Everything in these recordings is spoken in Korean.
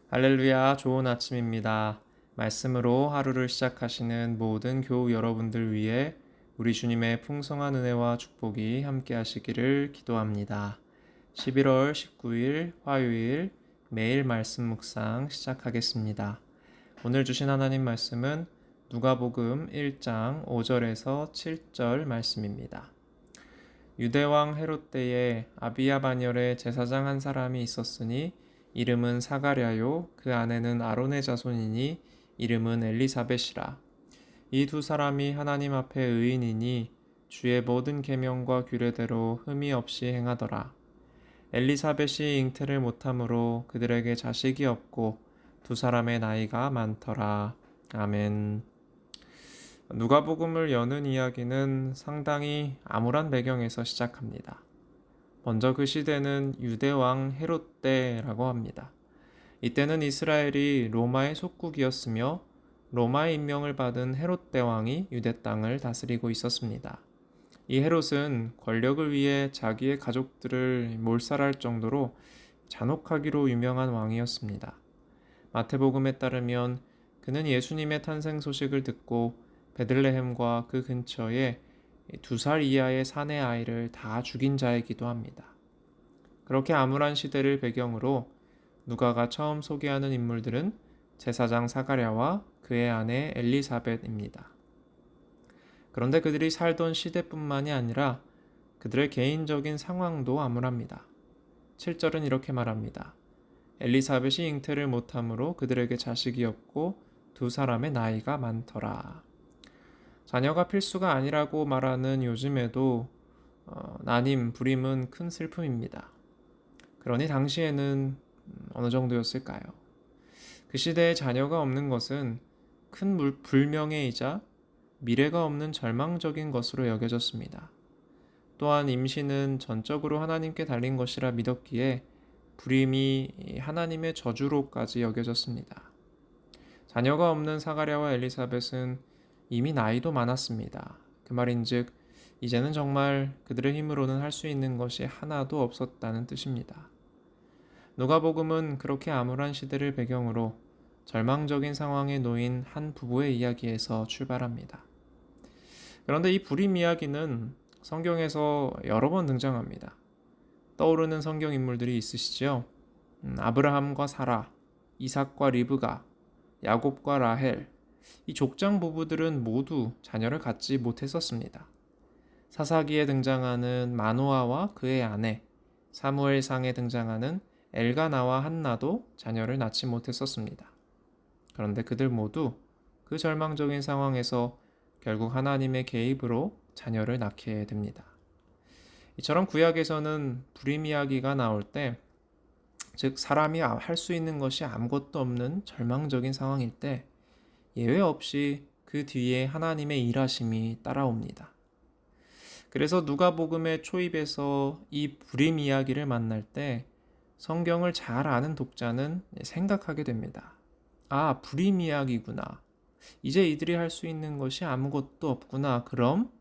할렐루야, 좋은 아침입니다. 말씀으로 하루를 시작하시는 모든 교우 여러분들 위해 우리 주님의 풍성한 은혜와 축복이 함께 하시기를 기도합니다. 11월 19일 화요일 매일 말씀 묵상 시작하겠습니다. 오늘 주신 하나님 말씀은 누가복음 1장 5절에서 7절 말씀입니다. 유대왕 헤롯 때에 아비야 반열에 제사장 한 사람이 있었으니 이름은 사가랴요 그 아내는 아론의 자손이니 이름은 엘리사벳이라. 이 두 사람이 하나님 앞에 의인이니 주의 모든 계명과 규례대로 흠이 없이 행하더라. 엘리사벳이 잉태를 못함으로 그들에게 자식이 없고 두 사람의 나이가 많더라. 아멘. 누가복음을 여는 이야기는 상당히 암울한 배경에서 시작합니다. 먼저 그 시대는 유대왕 헤롯 때라고 합니다. 이때는 이스라엘이 로마의 속국이었으며 로마의 임명을 받은 헤롯 대왕이 유대 땅을 다스리고 있었습니다. 이 헤롯은 권력을 위해 자기의 가족들을 몰살할 정도로 잔혹하기로 유명한 왕이었습니다. 마태복음에 따르면 그는 예수님의 탄생 소식을 듣고 베들레헴과 그 근처에 2살 이하의 사내 아이를 다 죽인 자이기도 합니다. 그렇게 암울한 시대를 배경으로 누가가 처음 소개하는 인물들은 제사장 사가랴와 그의 아내 엘리사벳입니다. 그런데 그들이 살던 시대뿐만이 아니라 그들의 개인적인 상황도 암울합니다. 7절은 이렇게 말합니다. 엘리사벳이 잉태를 못함으로 그들에게 자식이 없고 두 사람의 나이가 많더라. 자녀가 필수가 아니라고 말하는 요즘에도 난임, 불임은 큰 슬픔입니다. 그러니 당시에는 어느 정도였을까요? 그 시대에 자녀가 없는 것은 큰 불명예이자 미래가 없는 절망적인 것으로 여겨졌습니다. 또한 임신은 전적으로 하나님께 달린 것이라 믿었기에 불임이 하나님의 저주로까지 여겨졌습니다. 자녀가 없는 사가랴와 엘리사벳은 이미 나이도 많았습니다. 그 말인즉 이제는 정말 그들의 힘으로는 할 수 있는 것이 하나도 없었다는 뜻입니다. 누가복음은 그렇게 암울한 시대를 배경으로 절망적인 상황에 놓인 한 부부의 이야기에서 출발합니다. 그런데 이 불임 이야기는 성경에서 여러 번 등장합니다. 떠오르는 성경 인물들이 있으시죠? 아브라함과 사라, 이삭과 리브가, 야곱과 라헬, 이 족장 부부들은 모두 자녀를 갖지 못했었습니다. 사사기에 등장하는 마노아와 그의 아내, 사무엘상에 등장하는 엘가나와 한나도 자녀를 낳지 못했었습니다. 그런데 그들 모두 그 절망적인 상황에서 결국 하나님의 개입으로 자녀를 낳게 됩니다. 이처럼 구약에서는 불임 이야기가 나올 때, 즉 사람이 할 수 있는 것이 아무것도 없는 절망적인 상황일 때 예외 없이 그 뒤에 하나님의 일하심이 따라옵니다. 그래서 누가복음의 초입에서 이 불임 이야기를 만날 때 성경을 잘 아는 독자는 생각하게 됩니다. 아, 불임 이야기구나. 이제 이들이 할 수 있는 것이 아무것도 없구나. 그럼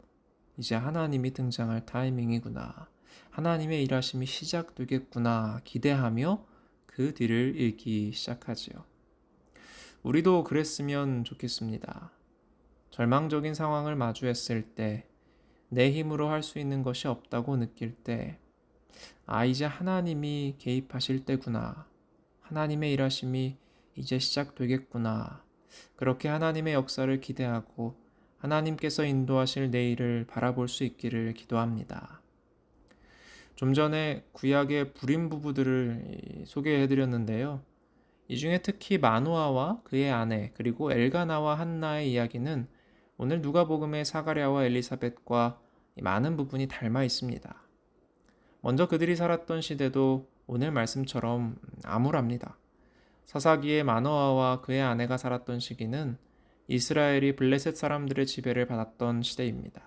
이제 하나님이 등장할 타이밍이구나. 하나님의 일하심이 시작되겠구나. 기대하며 그 뒤를 읽기 시작하지요. 우리도 그랬으면 좋겠습니다. 절망적인 상황을 마주했을 때, 내 힘으로 할 수 있는 것이 없다고 느낄 때, 이제 하나님이 개입하실 때구나. 하나님의 일하심이 이제 시작되겠구나. 그렇게 하나님의 역사를 기대하고 하나님께서 인도하실 내일을 바라볼 수 있기를 기도합니다. 좀 전에 구약의 불임 부부들을 소개해드렸는데요. 이 중에 특히 마노아와 그의 아내 그리고 엘가나와 한나의 이야기는 오늘 누가복음의 사가랴와 엘리사벳과 많은 부분이 닮아 있습니다. 먼저 그들이 살았던 시대도 오늘 말씀처럼 암울합니다. 사사기의 마노아와 그의 아내가 살았던 시기는 이스라엘이 블레셋 사람들의 지배를 받았던 시대입니다.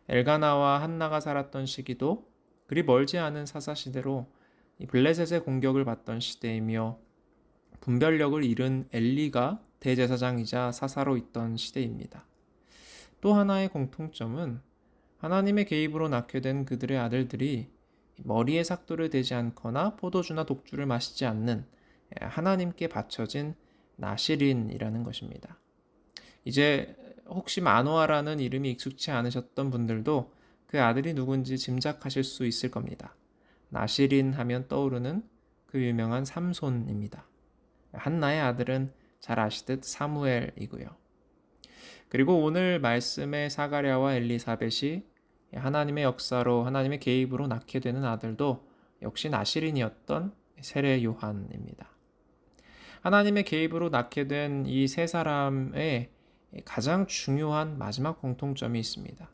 엘가나와 한나가 살았던 시기도 그리 멀지 않은 사사시대로 블레셋의 공격을 받던 시대이며 분별력을 잃은 엘리가 대제사장이자 사사로 있던 시대입니다. 또 하나의 공통점은 하나님의 개입으로 낳게 된 그들의 아들들이 머리에 삭도를 대지 않거나 포도주나 독주를 마시지 않는 하나님께 바쳐진 나시린이라는 것입니다. 이제 혹시 마노아라는 이름이 익숙치 않으셨던 분들도 그 아들이 누군지 짐작하실 수 있을 겁니다. 나시린 하면 떠오르는 그 유명한 삼손입니다. 한나의 아들은 잘 아시듯 사무엘이고요. 그리고 오늘 말씀의 사가랴와 엘리사벳이 하나님의 역사로 하나님의 개입으로 낳게 되는 아들도 역시 나시린이었던 세례 요한입니다. 하나님의 개입으로 낳게 된 이 세 사람의 가장 중요한 마지막 공통점이 있습니다.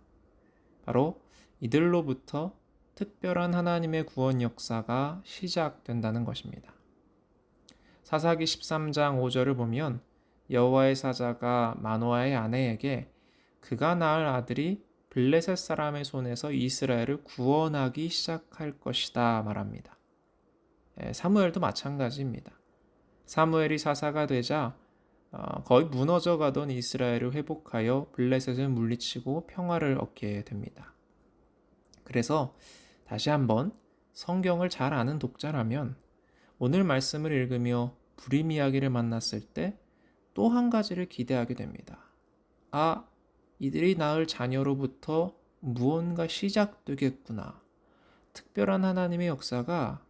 바로 이들로부터 특별한 하나님의 구원 역사가 시작된다는 것입니다. 사사기 13장 5절을 보면 여호와의 사자가 마노아의 아내에게 그가 낳을 아들이 블레셋 사람의 손에서 이스라엘을 구원하기 시작할 것이다 말합니다. 사무엘도 마찬가지입니다. 사무엘이 사사가 되자 거의 무너져 가던 이스라엘을 회복하여 블레셋을 물리치고 평화를 얻게 됩니다. 그래서 다시 한번 성경을 잘 아는 독자라면 오늘 말씀을 읽으며 불임 이야기를 만났을 때 또 한 가지를 기대하게 됩니다. 아, 이들이 낳을 자녀로부터 무언가 시작되겠구나. 특별한 하나님의 역사가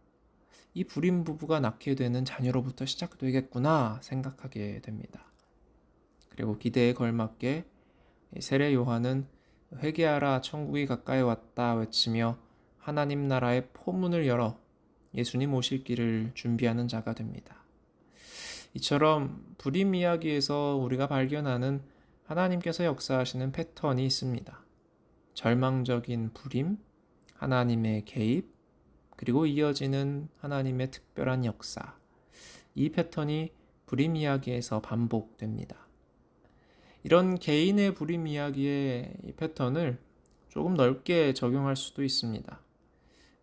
이 불임 부부가 낳게 되는 자녀로부터 시작되겠구나 생각하게 됩니다. 그리고 기대에 걸맞게 세례 요한은 회개하라 천국이 가까이 왔다 외치며 하나님 나라의 포문을 열어 예수님 오실 길을 준비하는 자가 됩니다. 이처럼 불임 이야기에서 우리가 발견하는 하나님께서 역사하시는 패턴이 있습니다. 절망적인 불임, 하나님의 개입, 그리고 이어지는 하나님의 특별한 역사. 이 패턴이 불임 이야기에서 반복됩니다. 이런 개인의 불임 이야기의 이 패턴을 조금 넓게 적용할 수도 있습니다.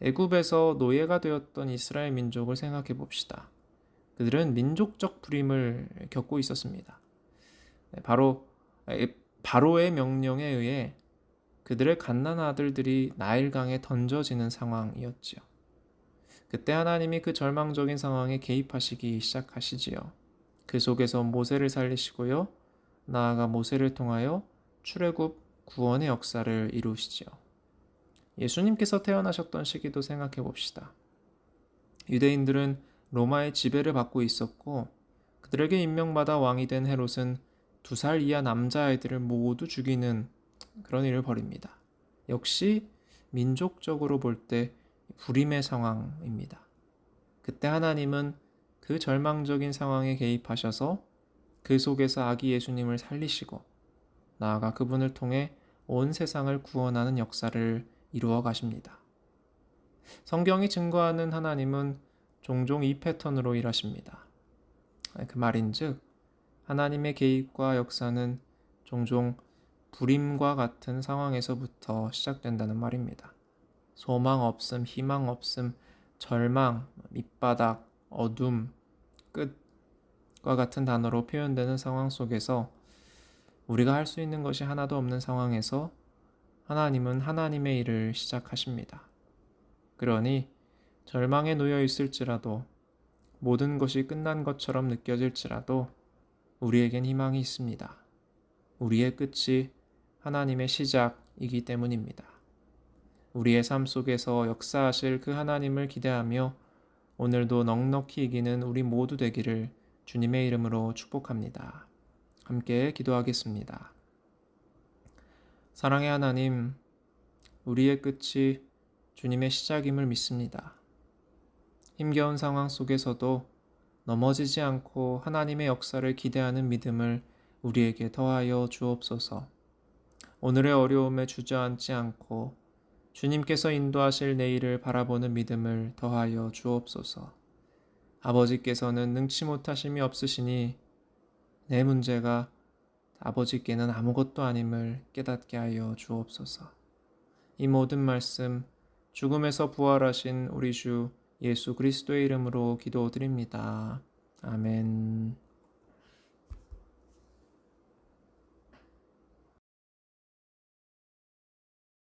애굽에서 노예가 되었던 이스라엘 민족을 생각해 봅시다. 그들은 민족적 불임을 겪고 있었습니다. 바로 바로의 명령에 의해 그들의 갓난 아들들이 나일강에 던져지는 상황이었지요. 그때 하나님이 그 절망적인 상황에 개입하시기 시작하시지요. 그 속에서 모세를 살리시고요. 나아가 모세를 통하여 출애굽 구원의 역사를 이루시지요. 예수님께서 태어나셨던 시기도 생각해 봅시다. 유대인들은 로마의 지배를 받고 있었고 그들에게 임명받아 왕이 된 헤롯은 2살 이하 남자아이들을 모두 죽이는 그런 일을 벌입니다. 역시 민족적으로 볼 때 불임의 상황입니다. 그때 하나님은 그 절망적인 상황에 개입하셔서 그 속에서 아기 예수님을 살리시고 나아가 그분을 통해 온 세상을 구원하는 역사를 이루어 가십니다. 성경이 증거하는 하나님은 종종 이 패턴으로 일하십니다. 그 말인즉 하나님의 개입과 역사는 종종 불임과 같은 상황에서부터 시작된다는 말입니다. 소망 없음, 희망 없음, 절망, 밑바닥, 어둠, 끝과 같은 단어로 표현되는 상황 속에서 우리가 할 수 있는 것이 하나도 없는 상황에서 하나님은 하나님의 일을 시작하십니다. 그러니 절망에 놓여 있을지라도 모든 것이 끝난 것처럼 느껴질지라도 우리에겐 희망이 있습니다. 우리의 끝이 하나님의 시작이기 때문입니다. 우리의 삶 속에서 역사하실 그 하나님을 기대하며 오늘도 넉넉히 이기는 우리 모두 되기를 주님의 이름으로 축복합니다. 함께 기도하겠습니다. 사랑의 하나님, 우리의 끝이 주님의 시작임을 믿습니다. 힘겨운 상황 속에서도 넘어지지 않고 하나님의 역사를 기대하는 믿음을 우리에게 더하여 주옵소서. 오늘의 어려움에 주저앉지 않고 주님께서 인도하실 내일을 바라보는 믿음을 더하여 주옵소서. 아버지께서는 능치 못하심이 없으시니 내 문제가 아버지께는 아무것도 아님을 깨닫게 하여 주옵소서. 이 모든 말씀 죽음에서 부활하신 우리 주 예수 그리스도의 이름으로 기도드립니다. 아멘.